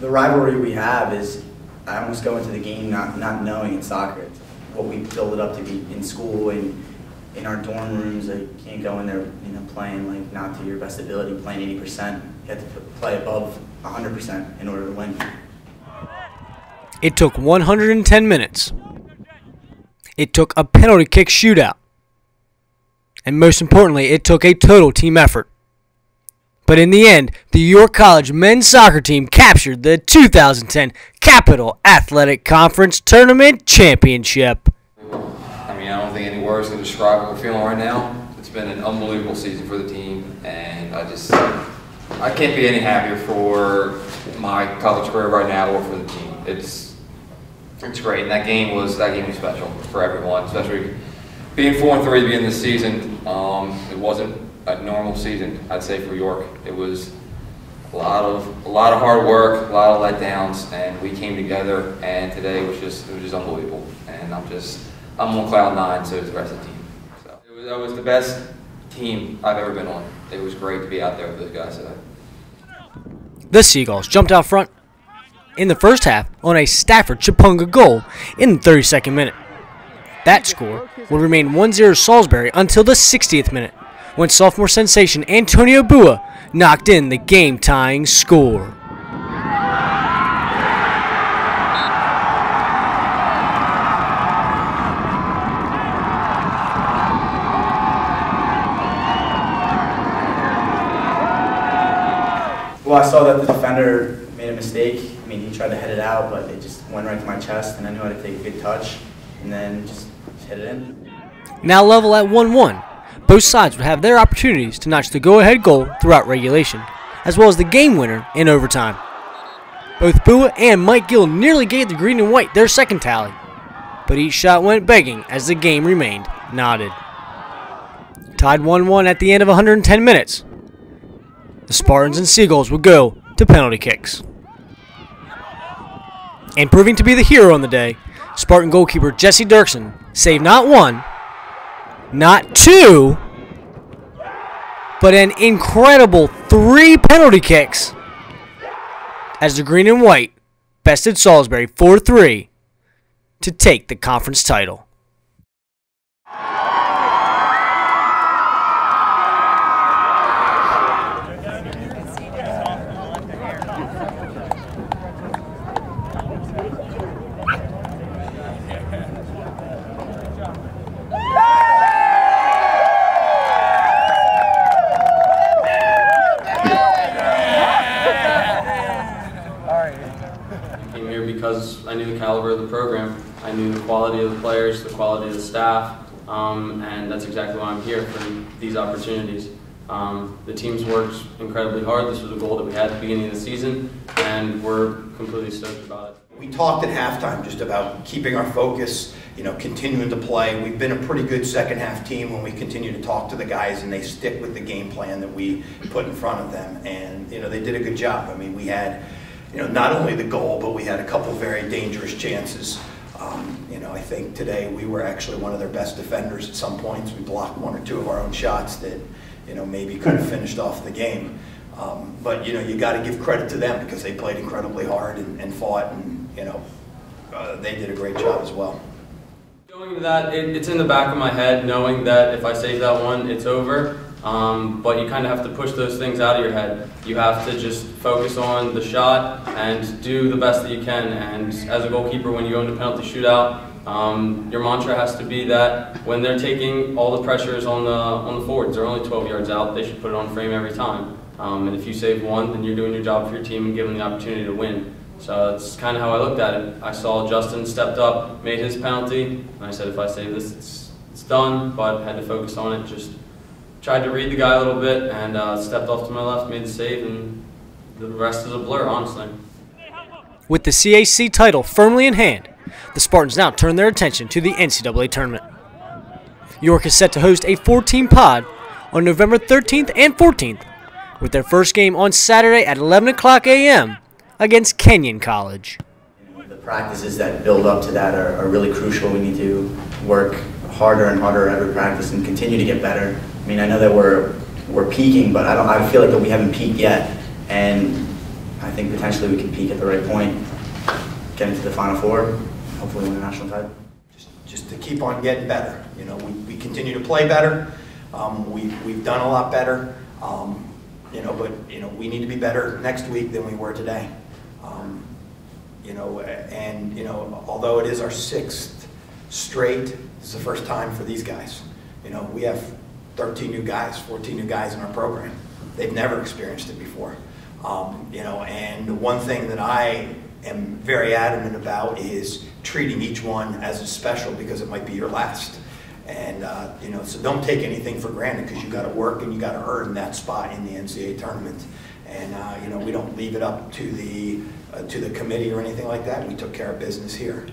The rivalry we have is, I almost go into the game not knowing it's soccer. It's what we build it up to be in school and in our dorm rooms. You can't go in there, playing like not to your best ability, playing 80%. You have to play above 100% in order to win. It took 110 minutes. It took a penalty kick shootout. And most importantly, it took a total team effort. But in the end, the York College men's soccer team captured the 2010 Capital Athletic Conference Tournament Championship. I mean, I don't think any words can describe what we're feeling right now. It's been an unbelievable season for the team, and I can't be any happier for my college career right now or for the team. It's great, and that game was special for everyone, especially being 4-3 at the beginning of the season. It wasn't a normal season, I'd say, for York. It was a lot of hard work, a lot of letdowns, and we came together. And today was just unbelievable. And I'm on cloud nine, so is the rest of the team. So that was the best team I've ever been on. It was great to be out there with those guys today. The Seagulls jumped out front in the first half on a Stafford Chipunga goal in the 32nd minute. That score would remain 1-0 Salisbury until the 60th minute, when sophomore sensation Antonio Bua knocked in the game-tying score. Well, I saw that the defender made a mistake. I mean, he tried to head it out, but it just went right to my chest, and I knew how to take a good touch, and then just hit it in. Now level at 1-1. Both sides would have their opportunities to notch the go-ahead goal throughout regulation, as well as the game winner in overtime. Both Bua and Mike Gill nearly gave the green and white their second tally, but each shot went begging as the game remained knotted. Tied 1-1 at the end of 110 minutes, the Spartans and Seagulls would go to penalty kicks. And proving to be the hero on the day, Spartan goalkeeper Jesse Dirksen saved not one, not two, but an incredible 3 penalty kicks as the green and white bested Salisbury 4-3 to take the conference title. Because I knew the caliber of the program, I knew the quality of the players, the quality of the staff, and that's exactly why I'm here for these opportunities. The team's worked incredibly hard. This was a goal that we had at the beginning of the season, and we're completely stoked about it. We talked at halftime just about keeping our focus, continuing to play. We've been a pretty good second half team when we continue to talk to the guys and they stick with the game plan that we put in front of them, and they did a good job. I mean, we had not only the goal, but we had a couple very dangerous chances. I think today we were actually one of their best defenders at some points. We blocked 1 or 2 of our own shots that, maybe could have finished off the game. But, you got to give credit to them because they played incredibly hard and fought, and, they did a great job as well. Going into that, it's in the back of my head knowing that if I save that one, it's over. But you kind of have to push those things out of your head. You have to just focus on the shot and do the best that you can. And as a goalkeeper, when you go into penalty shootout, your mantra has to be that when they're taking all the pressures on the forwards, they're only 12 yards out, they should put it on frame every time. And if you save one, then you're doing your job for your team and giving them the opportunity to win. So that's kind of how I looked at it. I saw Justin stepped up, made his penalty, and I said if I save this, it's done, but had to focus on it. Just tried to read the guy a little bit and stepped off to my left, made the save, and the rest is a blur, honestly. With the CAC title firmly in hand, the Spartans now turn their attention to the NCAA tournament. York is set to host a 4-team pod on November 13th and 14th, with their first game on Saturday at 11 o'clock a.m. against Kenyon College. The practices that build up to that are really crucial. We need to work harder and harder at every practice and continue to get better. I mean, I know that we're peaking, but I feel like that we haven't peaked yet. And I think potentially we can peak at the right point, get into the Final Four, hopefully win a national title. Just to keep on getting better. You know, we continue to play better. We've done a lot better. You know, but you know, we need to be better next week than we were today. You know, and you know, although it is our 6th straight, this is the first time for these guys. You know, we have 13 new guys, 14 new guys in our program. They've never experienced it before. You know, and one thing that I am very adamant about is treating each one as a special, because it might be your last. And you know, so don't take anything for granted, because you got to work and you got to earn that spot in the NCAA tournament. And you know, we don't leave it up to the committee or anything like that. We took care of business here.